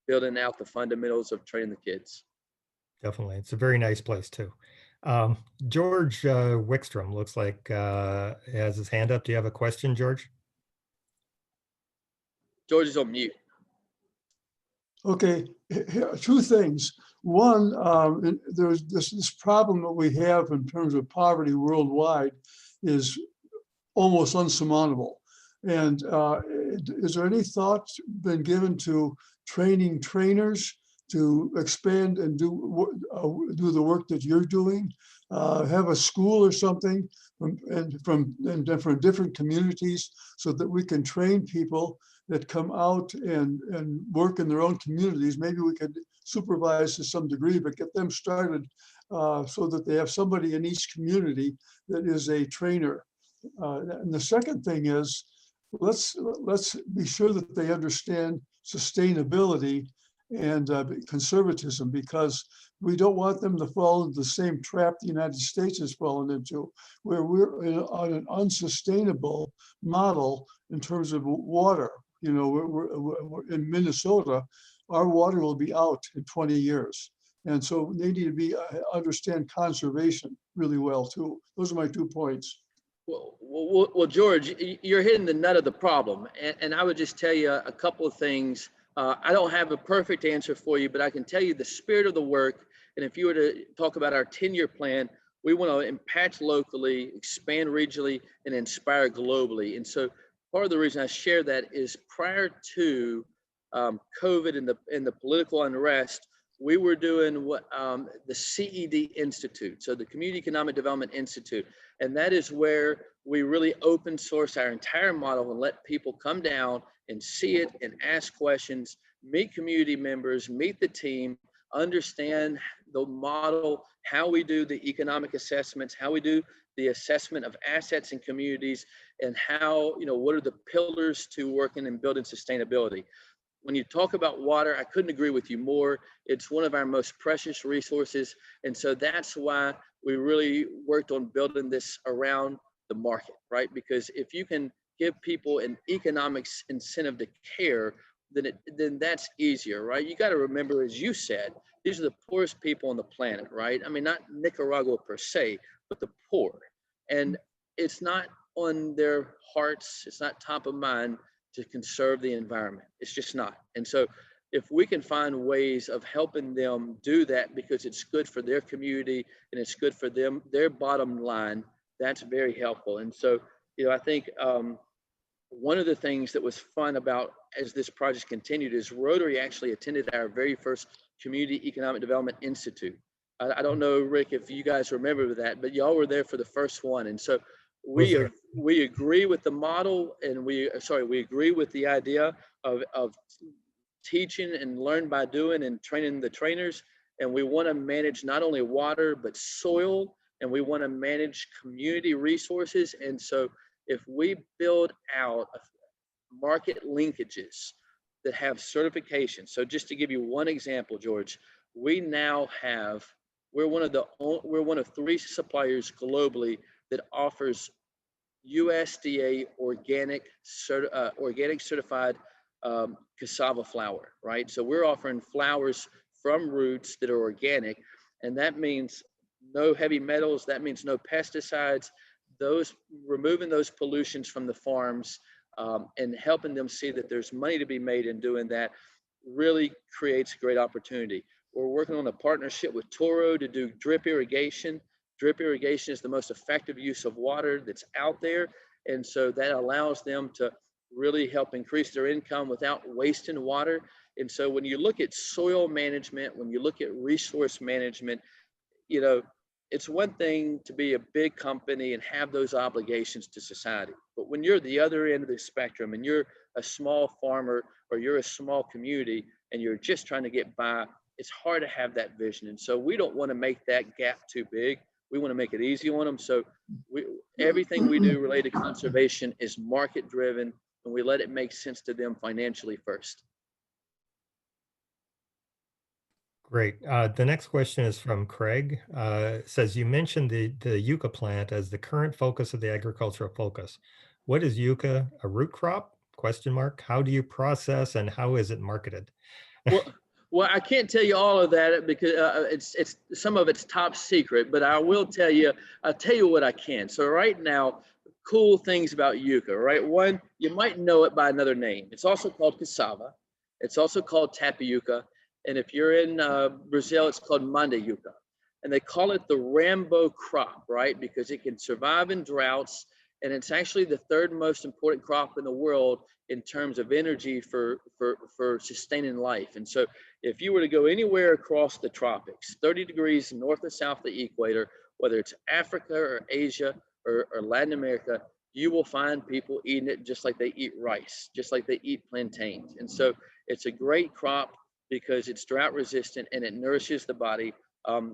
building out the fundamentals of training the kids. Definitely. It's a very nice place too. George Wickstrom looks like has his hand up. Do you have a question, George? George is on mute. Okay, two things. One, there's this problem that we have in terms of poverty worldwide is almost unsurmountable. And is there any thought been given to training trainers to expand and do the work that you're doing? Have a school or something from different communities so that we can train people that come out and work in their own communities. Maybe we could supervise to some degree, but get them started so that they have somebody in each community that is a trainer. And the second thing is, let's be sure that they understand sustainability and conservatism, because we don't want them to fall into the same trap the United States has fallen into, where we're on an unsustainable model in terms of water. We're in Minnesota, our water will be out in 20 years. And so they need to understand conservation really well too. Those are my 2 points. Well, George, you're hitting the nut of the problem. And I would just tell you a couple of things. I don't have a perfect answer for you, but I can tell you the spirit of the work. And if you were to talk about our 10-year plan, we want to impact locally, expand regionally, and inspire globally. And so part of the reason I share that is prior to COVID and the political unrest, we were doing what the CED Institute, so the Community Economic Development Institute. And that is where we really open source our entire model and let people come down and see it and ask questions, meet community members, meet the team, understand the model, how we do the economic assessments, how we do the assessment of assets and communities, and how, what are the pillars to working and building sustainability. When you talk about water, I couldn't agree with you more. It's one of our most precious resources. And so that's why we really worked on building this around the market, right? Because if you can give people an economics incentive to care, then that's easier, right? You got to remember, as you said, these are the poorest people on the planet, right? I mean, not Nicaragua per se, but the poor. And it's not on their hearts, it's not top of mind to conserve the environment. It's just not. And so if we can find ways of helping them do that because it's good for their community and it's good for them, their bottom line, that's very helpful. And so, I think one of the things that was fun about as this project continued is Rotary actually attended our very first Community Economic Development Institute. I don't know, Rick, if you guys remember that, but y'all were there for the first one. And so we agree with the model, and we agree with the idea of teaching and learn by doing and training the trainers. And we want to manage not only water, but soil, and we want to manage community resources. And so if we build out market linkages that have certification. So just to give you one example, George, we now have, we're one of 3 suppliers globally that offers USDA organic certified cassava flour, right? So we're offering flours from roots that are organic, and that means no heavy metals, that means no pesticides, those removing those pollutions from the farms, and helping them see that there's money to be made in doing that really creates a great opportunity. We're working on a partnership with Toro to do drip irrigation. Drip irrigation is the most effective use of water that's out there. And so that allows them to really help increase their income without wasting water. And so when you look at soil management, when you look at resource management, you know, it's one thing to be a big company and have those obligations to society. But when you're the other end of the spectrum and you're a small farmer or you're a small community and you're just trying to get by, it's hard to have that vision. And so we don't want to make that gap too big. We want to make it easy on them. So everything we do related to conservation is market driven, and we let it make sense to them financially first. Great. The next question is from Craig. It says, you mentioned the yucca plant as the current focus of the agricultural focus. What is yucca, a root crop? Question mark. How do you process and how is it marketed? Well, I can't tell you all of that because it's some of it's top secret, but I will tell you, I'll tell you what I can. So right now, cool things about yucca, right? One, you might know it by another name. It's also called cassava. It's also called tapioca. And if you're in Brazil, it's called mandioca. And they call it the Rambo crop, right? Because it can survive in droughts. And it's actually the 3rd most important crop in the world in terms of energy for sustaining life. And so if you were to go anywhere across the tropics, 30 degrees north or south of the equator, whether it's Africa or Asia or Latin America, you will find people eating it just like they eat rice, just like they eat plantains. And so it's a great crop because it's drought resistant and it nourishes the body.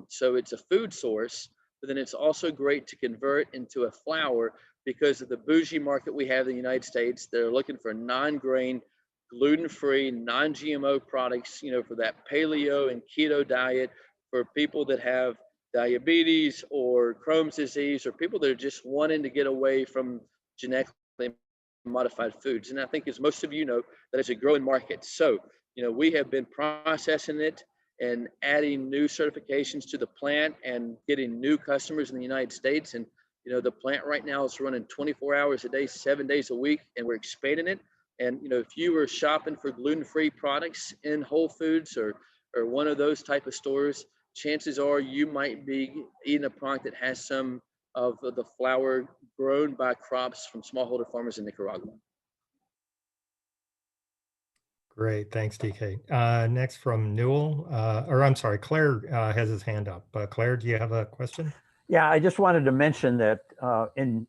So it's a food source, but then it's also great to convert into a flour because of the bougie market we have in the United States. They're looking for non-grain, gluten-free, non-GMO products, you know, for that paleo and keto diet, for people that have diabetes or Crohn's disease, or people that are just wanting to get away from genetically modified foods. And I think, as most of you know, that it's a growing market. So, you know, we have been processing it and adding new certifications to the plant and getting new customers in the United States. And, you know, the plant right now is running 24 hours a day, 7 days a week, and we're expanding it. And, you know, if you were shopping for gluten-free products in Whole Foods or one of those type of stores, chances are you might be eating a product that has some of the flour grown by crops from smallholder farmers in Nicaragua. Great, thanks, DK. Next from Newell, or I'm sorry, Claire has his hand up. Claire, do you have a question? Yeah, I just wanted to mention that in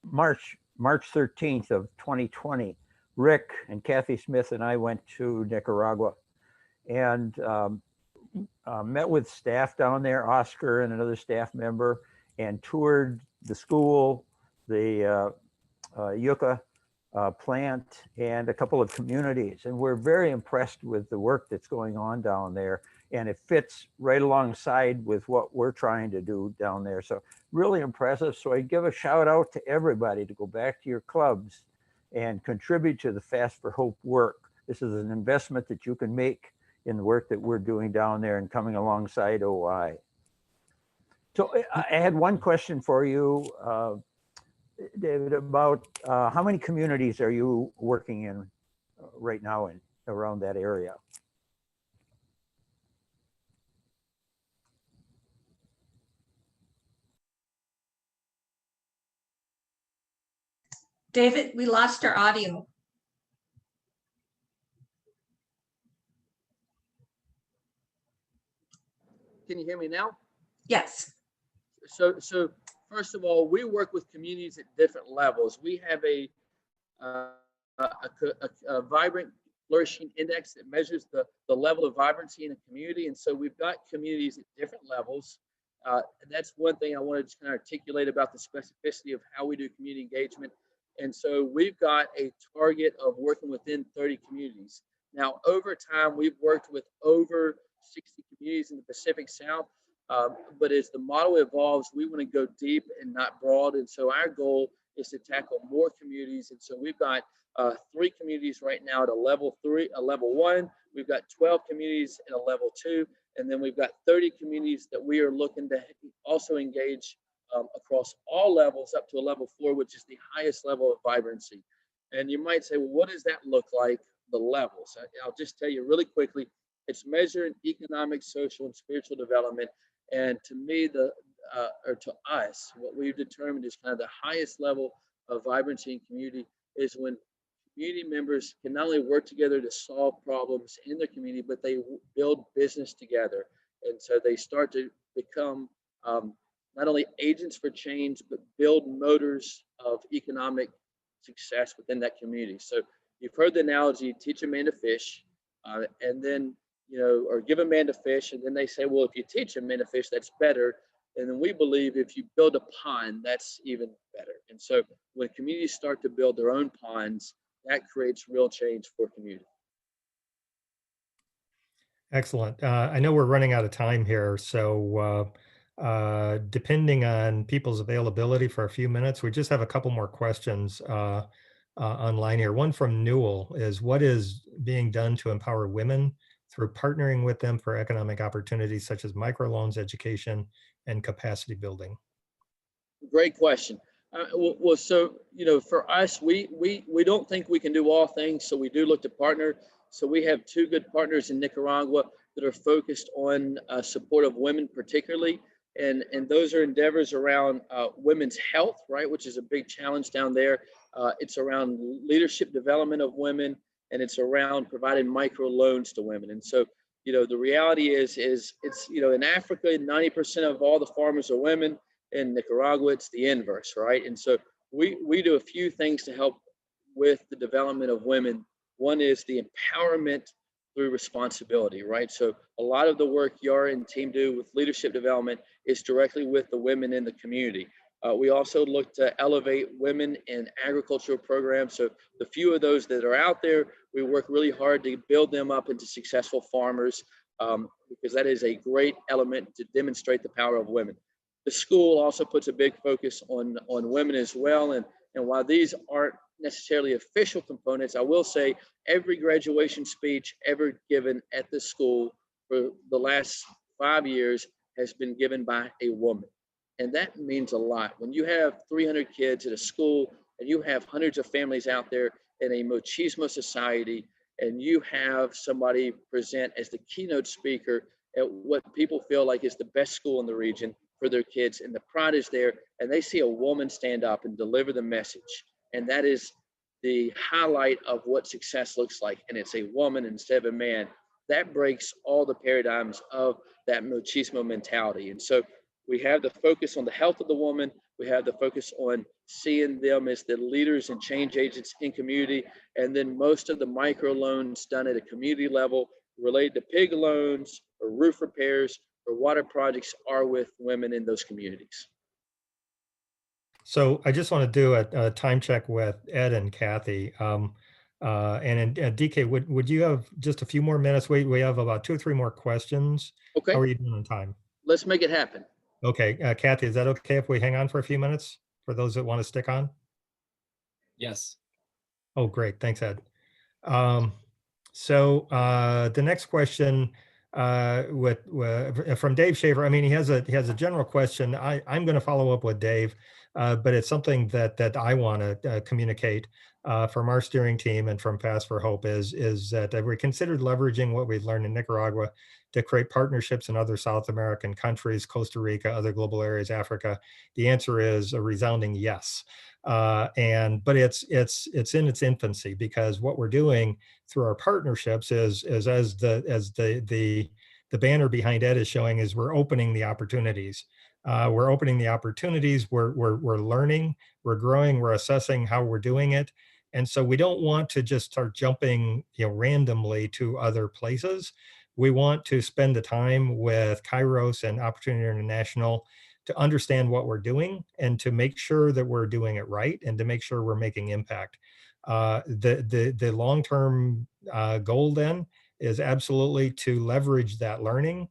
March 13th of 2020, Rick and Kathy Smith and I went to Nicaragua and met with staff down there, Oscar and another staff member, and toured the school, the Yuca plant, and a couple of communities. And we're very impressed with the work that's going on down there. And it fits right alongside with what we're trying to do down there. So really impressive. So I give a shout out to everybody to go back to your clubs and contribute to the Fast for Hope work. This is an investment that you can make in the work that we're doing down there and coming alongside OI. So I had one question for you, David, about how many communities are you working in right now in around that area? David, we lost our audio. Can you hear me now? Yes. So first of all, we work with communities at different levels. We have a vibrant flourishing index that measures the level of vibrancy in a community. And so we've got communities at different levels. And that's one thing I wanted to kind of articulate about the specificity of how we do community engagement. And so we've got a target of working within 30 communities. Now, over time, we've worked with over 60 communities in the Pacific South. But as the model evolves, we want to go deep and not broad. And so our goal is to tackle more communities. And so we've got 3 communities right now at a level 3, a level 1. We've got 12 communities at a level 2. And then we've got 30 communities that we are looking to also engage across all levels up to a level 4, which is the highest level of vibrancy. And you might say, well, what does that look like, the levels? I'll just tell you really quickly. It's measuring economic, social, and spiritual development. And to me, or to us, what we've determined is kind of the highest level of vibrancy in community is when community members can not only work together to solve problems in their community, but they build business together. And so they start to become not only agents for change, but build motors of economic success within that community. So you've heard the analogy, teach a man to fish, and then, or give a man to fish, and then they say, well, if you teach a man to fish, that's better. And then we believe if you build a pond, that's even better. And so when communities start to build their own ponds, that creates real change for community. Excellent. I know we're running out of time here, so depending on people's availability for a few minutes, we just have a couple more questions online here. One from Newell is, what is being done to empower women through partnering with them for economic opportunities such as microloans, education, and capacity building? Great question. Well, so, for us, we don't think we can do all things, so we do look to partner. So we have 2 good partners in Nicaragua that are focused on support of women particularly. And those are endeavors around women's health, right, which is a big challenge down there. It's around leadership development of women, and it's around providing micro loans to women. And so, the reality is it's, in Africa, 90% of all the farmers are women. In Nicaragua, it's the inverse, right? And so we do a few things to help with the development of women. One is the empowerment through responsibility, right? So a lot of the work Yara and team do with leadership development is directly with the women in the community. We also look to elevate women in agricultural programs. So the few of those that are out there, we work really hard to build them up into successful farmers, because that is a great element to demonstrate the power of women. The school also puts a big focus on women as well. And while these aren't necessarily official components, I will say every graduation speech ever given at the school for the last 5 years has been given by a woman. And that means a lot. When you have 300 kids at a school and you have hundreds of families out there in a machismo society, and you have somebody present as the keynote speaker at what people feel like is the best school in the region for their kids, and the pride is there, and they see a woman stand up and deliver the message. And that is the highlight of what success looks like. And it's a woman instead of a man. That breaks all the paradigms of that machismo mentality. And so we have the focus on the health of the woman. We have the focus on seeing them as the leaders and change agents in community. And then most of the micro loans done at a community level related to pig loans or roof repairs or water projects are with women in those communities. So I just want to do a time check with Ed and Kathy. And DK, would you have just a few more minutes? We have about 2 or 3 more questions. Okay. How are you doing on time? Let's make it happen. Okay, Kathy, is that okay if we hang on for a few minutes for those that want to stick on? Yes. Oh, great. Thanks, Ed. So the next question from Dave Shaver. I mean, he has a general question. I'm going to follow up with Dave, but it's something that I want to communicate from our steering team and from Fast for Hope is that have we considered leveraging what we've learned in Nicaragua to create partnerships in other South American countries, Costa Rica, other global areas, Africa? The answer is a resounding yes. But it's in its infancy, because what we're doing through our partnerships is as the banner behind Ed is showing, is we're opening the opportunities. We're opening the opportunities. We're learning, we're growing, we're assessing how we're doing it. And so we don't want to just start jumping, randomly to other places. We want to spend the time with Kairos and Opportunity International to understand what we're doing and to make sure that we're doing it right and to make sure we're making impact. The long-term goal then is absolutely to leverage that learning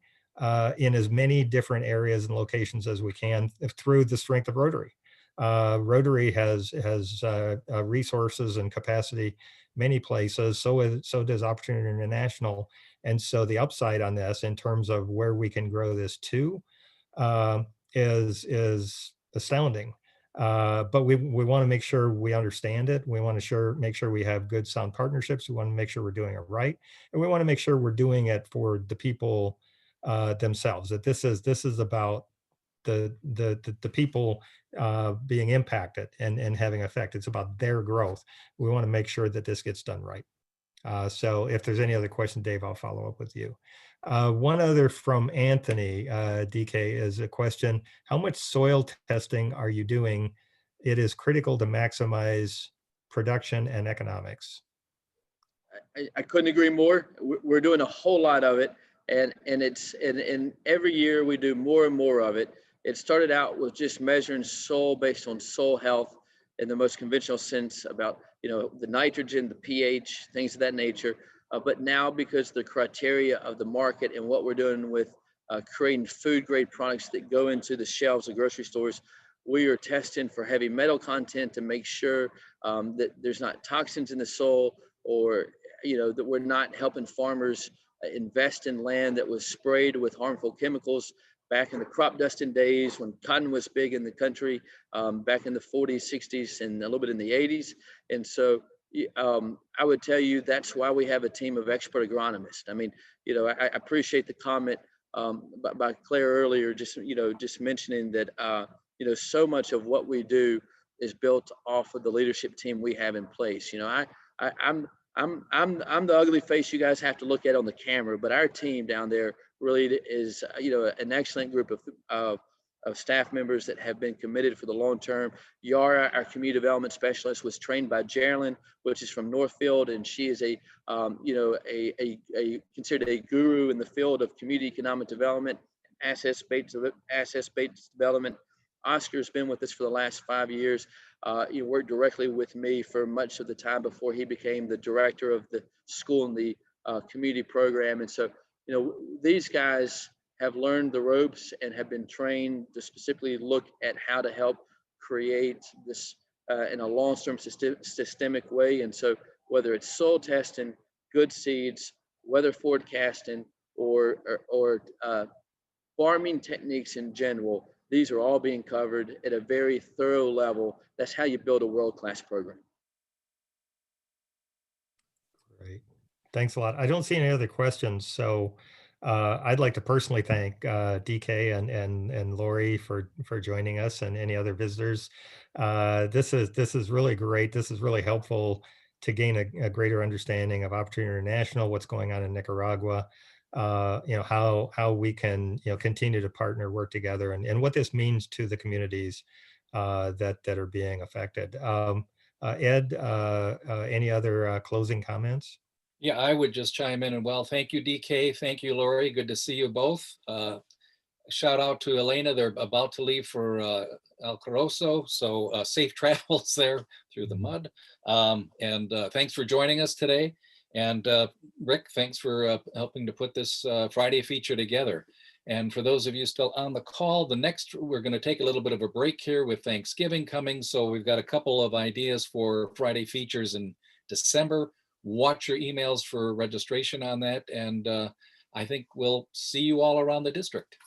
in as many different areas and locations as we can through the strength of Rotary. Rotary has resources and capacity many places. So does Opportunity International. And so the upside on this, in terms of where we can grow this to, is astounding. But we want to make sure we understand it. We want to make sure we have good, sound partnerships. We want to make sure we're doing it right, and we want to make sure we're doing it for the people themselves. That this is about the people being impacted and having effect. It's about their growth. We want to make sure that this gets done right. So if there's any other question, Dave, I'll follow up with you. One other from Anthony, DK, is a question: how much soil testing are you doing? It is critical to maximize production and economics. I couldn't agree more. We're doing a whole lot of it, and every year we do more and more of it. It started out with just measuring soil based on soil health in the most conventional sense, about the nitrogen, the pH, things of that nature. But now, because the criteria of the market and what we're doing with creating food grade products that go into the shelves of grocery stores, we are testing for heavy metal content to make sure that there's not toxins in the soil, or that we're not helping farmers invest in land that was sprayed with harmful chemicals back in the crop dusting days when cotton was big in the country, back in the 40s, 60s, and a little bit in the 80s. And so I would tell you that's why we have a team of expert agronomists. I mean, I appreciate the comment by Claire earlier, just mentioning that, so much of what we do is built off of the leadership team we have in place. I'm the ugly face you guys have to look at on the camera, but our team down there really is, an excellent group of staff members that have been committed for the long term. Yara, our community development specialist, was trained by Geraldine, which is from Northfield, and she is considered a guru in the field of community economic development, asset-based development. Oscar's been with us for the last 5 years. He worked directly with me for much of the time before he became the director of the school and the community program. And so, these guys have learned the ropes and have been trained to specifically look at how to help create this in a long-term systemic way. And so whether it's soil testing, good seeds, weather forecasting, or farming techniques in general, these are all being covered at a very thorough level. That's how you build a world-class program. Great. Thanks a lot. I don't see any other questions. So I'd like to personally thank DK and Lori for joining us, and any other visitors. This is really great. This is really helpful to gain a greater understanding of Opportunity International, what's going on in Nicaragua, how we can continue to partner, work together, and what this means to the communities that are being affected. Ed, any other closing comments? Yeah, I would just chime in, and thank you, DK. Thank you, Lori. Good to see you both. Shout out to Elena. They're about to leave for El Corozo, so safe travels there through the mud. And thanks for joining us today. And Rick, thanks for helping to put this Friday feature together. And for those of you still on the call, we're going to take a little bit of a break here with Thanksgiving coming. So we've got a couple of ideas for Friday features in December. Watch your emails for registration on that. And I think we'll see you all around the district.